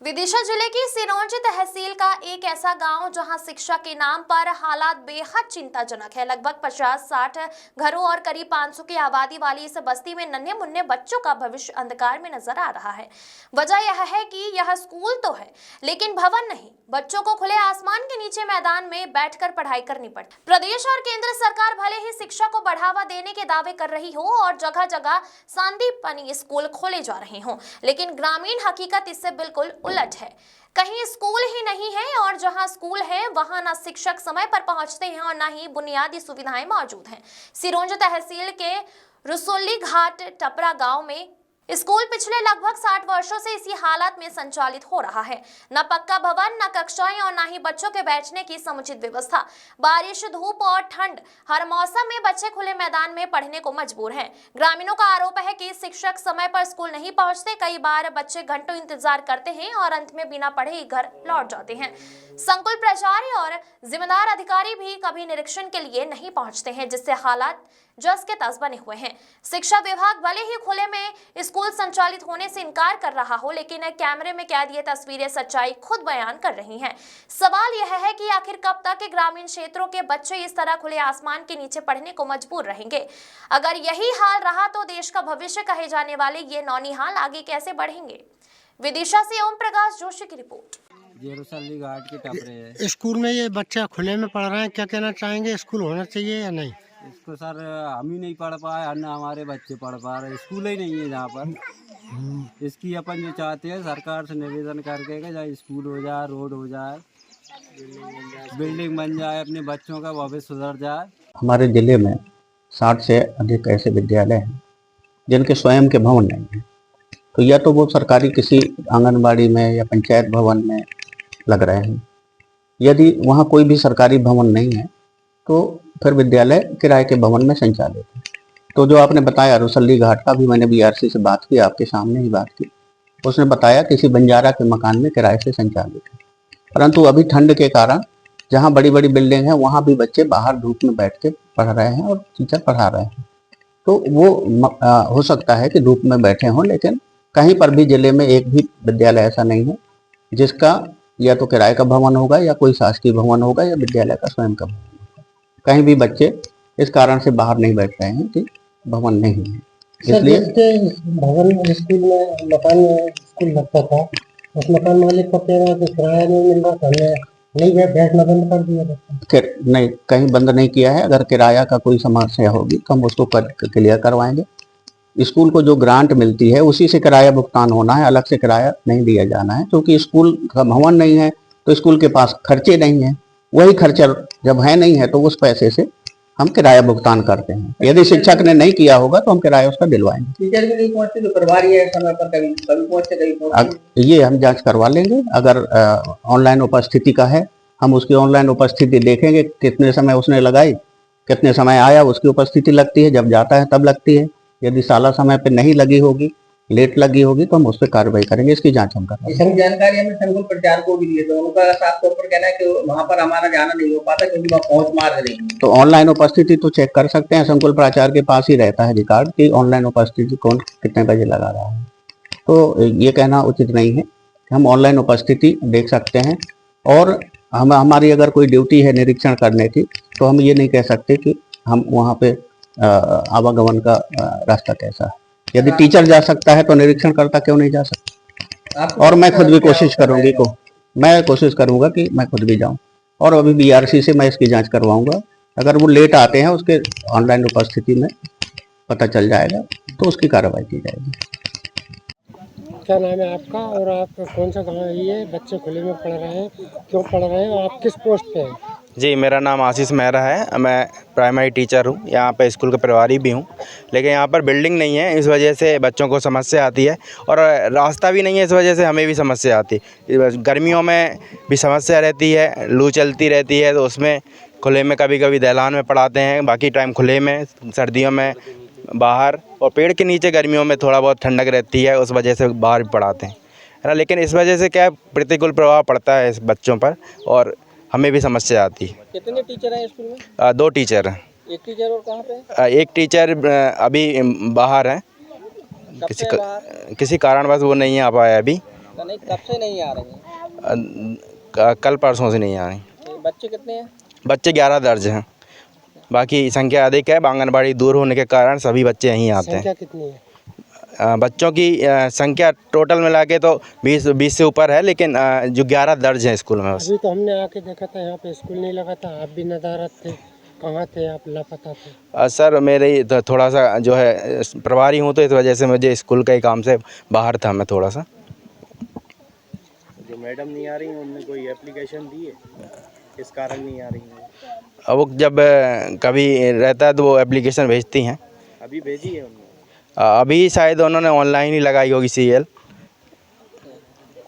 विदिशा जिले की सिरोंज तहसील का एक ऐसा गांव जहां शिक्षा के नाम पर हालात बेहद चिंताजनक है। लगभग 50-60 घरों और करीब 500 की आबादी वाली इस बस्ती में नन्हे मुन्ने बच्चों का भविष्य अंधकार में नजर आ रहा है। वजह यह है कि यह स्कूल तो है लेकिन भवन नहीं। बच्चों को खुले आसमान के नीचे मैदान में बैठकर पढ़ाई करनी पड़ती। प्रदेश और केंद्र सरकार भले ही शिक्षा को बढ़ावा देने के दावे कर रही हो और जगह जगह सांदीपनी स्कूल खोले जा रहे हों, लेकिन ग्रामीण हकीकत इससे बिल्कुल उलट है। कहीं स्कूल ही नहीं है और जहां स्कूल है वहां ना शिक्षक समय पर पहुंचते हैं और ना ही बुनियादी सुविधाएं मौजूद हैं। सिरोंज तहसील के रसोली घाट टपरा गांव में स्कूल पिछले लगभग 60 वर्षों से इसी हालत में संचालित हो रहा है। न पक्का भवन, न कक्षाएं और न ही बच्चों के बैठने की समुचित व्यवस्था। बारिश, धूप और ठंड, हर मौसम में बच्चे खुले मैदान में पढ़ने को मजबूर हैं। ग्रामीणों का आरोप है कि शिक्षक समय पर स्कूल नहीं पहुंचते। कई बार बच्चे घंटों इंतजार करते हैं और अंत में बिना पढ़े ही घर लौट जाते हैं। संकुल प्राचार्य और जिम्मेदार अधिकारी भी कभी निरीक्षण के लिए नहीं पहुंचते हैं, जिससे हालात जस के तस बने हुए हैं। शिक्षा विभाग भले ही खुले में स्कूल संचालित होने से इनकार कर रहा हो, लेकिन कैमरे में कैद ये तस्वीरें सच्चाई खुद बयान कर रही हैं। सवाल यह है कि आखिर कब तक ग्रामीण क्षेत्रों के बच्चे इस तरह खुले आसमान के नीचे पढ़ने को मजबूर रहेंगे। अगर यही हाल रहा तो देश का भविष्य कहे जाने वाले ये नौनिहाल आगे कैसे बढ़ेंगे। विदिशा से ओम प्रकाश जोशी की रिपोर्ट। रसोली घाट के टपरे है। स्कूल में ये बच्चे खुले में पढ़ रहे हैं, क्या कहना चाहेंगे? स्कूल होना चाहिए या नहीं? इसको सर हम ही नहीं पढ़ पाए, ना हमारे बच्चे पढ़ पा रहे। स्कूल ही नहीं है जहाँ पर। इसकी अपन जो चाहते हैं सरकार से निवेदन करके कि जहाँ स्कूल हो जाए, रोड हो जाए, बिल्डिंग बन जाए, अपने बच्चों का भविष्य सुधर जाए। हमारे ज़िले में 60 से अधिक ऐसे विद्यालय हैं जिनके स्वयं के भवन नहीं हैं। तो या तो वो सरकारी किसी आंगनबाड़ी में या पंचायत भवन में लग रहे हैं। यदि वहाँ कोई भी सरकारी भवन नहीं है तो फिर विद्यालय किराए के भवन में संचालित है। तो जो आपने बताया रसोली घाट का भी मैंने बीआरसी से बात की, आपके सामने ही बात की। उसने बताया किसी बंजारा के मकान में किराए से संचालित है। परंतु अभी ठंड के कारण जहाँ बड़ी बड़ी बिल्डिंग है वहाँ भी बच्चे बाहर धूप में बैठ के पढ़ रहे हैं और टीचर पढ़ा रहे हैं। तो वो हो सकता है कि धूप में बैठे हों, लेकिन कहीं पर भी जिले में एक भी विद्यालय ऐसा नहीं है जिसका या तो किराए का भवन होगा या कोई शासकीय भवन होगा या विद्यालय का स्वयं का भवन होगा। कहीं भी बच्चे इस कारण से बाहर नहीं बैठ रहे हैं कि भवन नहीं है। इसलिए भवन स्कूल में मकान में स्कूल लगता था, उस मकान मालिक को कह रहा कि किराया नहीं मिल रहा, हमने नहीं बैठना बंद कर दिया। नहीं, कहीं बंद नहीं किया है। अगर किराया का कोई समस्या होगी तो हम उसको क्लियर करवाएंगे। स्कूल को जो ग्रांट मिलती है उसी से किराया भुगतान होना है, अलग से किराया नहीं दिया जाना है। क्योंकि स्कूल का भवन नहीं है तो स्कूल के पास खर्चे नहीं है। वही खर्चा जब है नहीं है तो उस पैसे से हम किराया भुगतान करते हैं। यदि शिक्षक ने नहीं किया होगा तो हम किराया उसका दिलवाएंगे। टीचर भी नहीं पहुंचते तो करवा रही है समय पर, कभी पहुंचते कभी पहुंचते। ये हम जांच करवा लेंगे। अगर ऑनलाइन उपस्थिति का है हम उसकी ऑनलाइन उपस्थिति देखेंगे, कितने समय उसने लगाई, कितने समय आया, उसकी उपस्थिति लगती है। जब जाता है तब लगती है। यदि साला समय पे नहीं लगी होगी, लेट लगी होगी तो हम उस पर कार्रवाई करेंगे। इसकी जांच हम करेंगे। जानकारी हमें संकुल प्रचार को भी दी है तो उनका साफ तौर पर कहना है कि वहाँ पर हमारा जाना नहीं हो पाता क्योंकि वहाँ पहुंच मार रही है। तो ऑनलाइन उपस्थिति तो चेक कर सकते हैं। संकुल प्राचार्य के पास ही रहता है रिकॉर्ड कि ऑनलाइन उपस्थिति कौन कितने बजे लगा रहा है। तो ये कहना उचित नहीं है। हम ऑनलाइन उपस्थिति देख सकते हैं और हमारी अगर कोई ड्यूटी है निरीक्षण करने की तो हम ये नहीं कह सकते कि हम वहाँ पे आवागमन का रास्ता कैसा है। यदि टीचर जा सकता है तो निरीक्षण करता क्यों नहीं जा सकता। और मैं खुद भी कोशिश करूंगी मैं कोशिश करूंगा कि मैं खुद भी जाऊं और अभी बीआरसी से मैं इसकी जांच करवाऊंगा। अगर वो लेट आते हैं उसके ऑनलाइन उपस्थिति में पता चल जाएगा तो उसकी कार्रवाई की जाएगी। क्या नाम है आपका और आप कौन सा गाँव है? ये बच्चे खुले में पढ़ रहे हैं, क्यों पढ़ रहे हैं और आप किस पोस्ट पे हैं? जी, मेरा नाम आशीष मेहरा है। मैं प्राइमरी टीचर हूँ, यहाँ पे स्कूल का प्रभारी भी हूँ। लेकिन यहाँ पर बिल्डिंग नहीं है, इस वजह से बच्चों को समस्या आती है और रास्ता भी नहीं है, इस वजह से हमें भी समस्या आती है। गर्मियों में भी समस्या रहती है, लू चलती रहती है तो उसमें खुले में कभी कभी दहलान में पढ़ाते हैं, बाकी टाइम खुले में, सर्दियों में बाहर, और पेड़ के नीचे गर्मियों में थोड़ा बहुत ठंडक रहती है, उस वजह से बाहर भी पढ़ाते हैं, है ना। लेकिन इस वजह से क्या प्रतिकूल प्रभाव पड़ता है इस बच्चों पर और हमें भी समस्या आती है। कितने टीचर हैं स्कूल में? 2 टीचर हैं। एक टीचर और कहाँ पे? एक टीचर अभी बाहर है, किसी कारणवश वो नहीं आ पाया अभी, तो नहीं, कब से नहीं आ रही हैं? कल परसों से नहीं आ रही। बच्चे कितने हैं? बच्चे 11 दर्ज हैं, बाकी संख्या अधिक है। आंगनबाड़ी दूर होने के कारण सभी बच्चे यहीं आते हैं। संख्या कितनी है? बच्चों की संख्या टोटल मिला के तो 20 से ऊपर है, लेकिन जो 11 दर्ज हैं स्कूल में बस। अभी तो हमने आके देखा था यहाँ पे स्कूल नहीं लगा था, आप भी नदारत थे, कहाँ थे आप? लापता थे। सर मेरे थोड़ा सा जो है प्रभारी हूँ, तो इस वजह से मुझे स्कूल के काम से बाहर था मैं थोड़ा सा। जो मैडम नहीं आ रही हैं उनने कोई एप्लीकेशन दी है, किस कारण नहीं आ रही हैं? अब वो जब कभी रहता है तो वो एप्लीकेशन भेजती हैं। अभी भेजी है उन्होंने? अभी शायद उन्होंने ऑनलाइन ही लगाई होगी CL।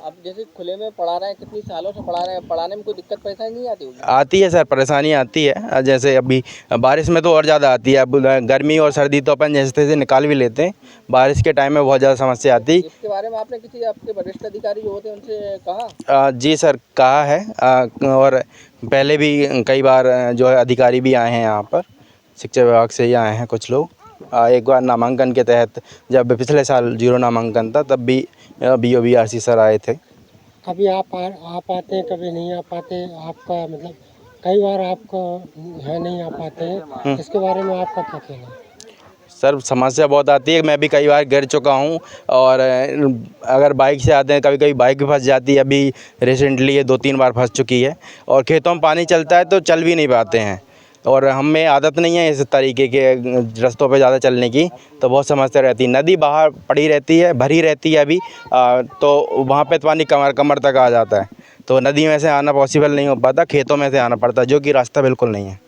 अब जैसे खुले में पढ़ा रहे हैं, कितनी सालों से पढ़ा रहे हैं, पढ़ाने में कोई दिक्कत परेशानी नहीं आती होगी? आती है सर, परेशानी आती है। जैसे अभी बारिश में तो और ज़्यादा आती है। अब गर्मी और सर्दी तो अपन जैसे तैसे निकाल भी लेते हैं, बारिश के टाइम में बहुत ज़्यादा समस्या आती है। इसके बारे में आपने किसी आपके वरिष्ठ अधिकारी जो होते हैं उनसे कहा? जी सर, कहा है। और पहले भी कई बार जो है अधिकारी भी आए हैं यहाँ पर, शिक्षा विभाग से ही आए हैं कुछ लोग। एक बार नामांकन के तहत, जब पिछले साल 0 नामांकन था, तब भी BOBRC सर आए थे। कभी आप आते हैं, कभी नहीं आ पाते। आपका मतलब कई बार आपको यहाँ नहीं आ पाते हैं, इसके बारे में आपका क्या कहना है? सर समस्या बहुत आती है, मैं भी कई बार गिर चुका हूँ। और अगर बाइक से आते हैं, कभी कभी बाइक भी फंस जाती है। अभी रिसेंटली ये 2-3 बार फंस चुकी है। और खेतों में पानी चलता है तो चल भी नहीं पाते हैं, और हमें आदत नहीं है इस तरीके के रास्तों पे ज़्यादा चलने की, तो बहुत समस्या रहती है। नदी बाहर पड़ी रहती है, भरी रहती है अभी, तो वहाँ पे पानी कमर तक आ जाता है, तो नदी में से आना पॉसिबल नहीं हो पाता, खेतों में से आना पड़ता है, जो कि रास्ता बिल्कुल नहीं है।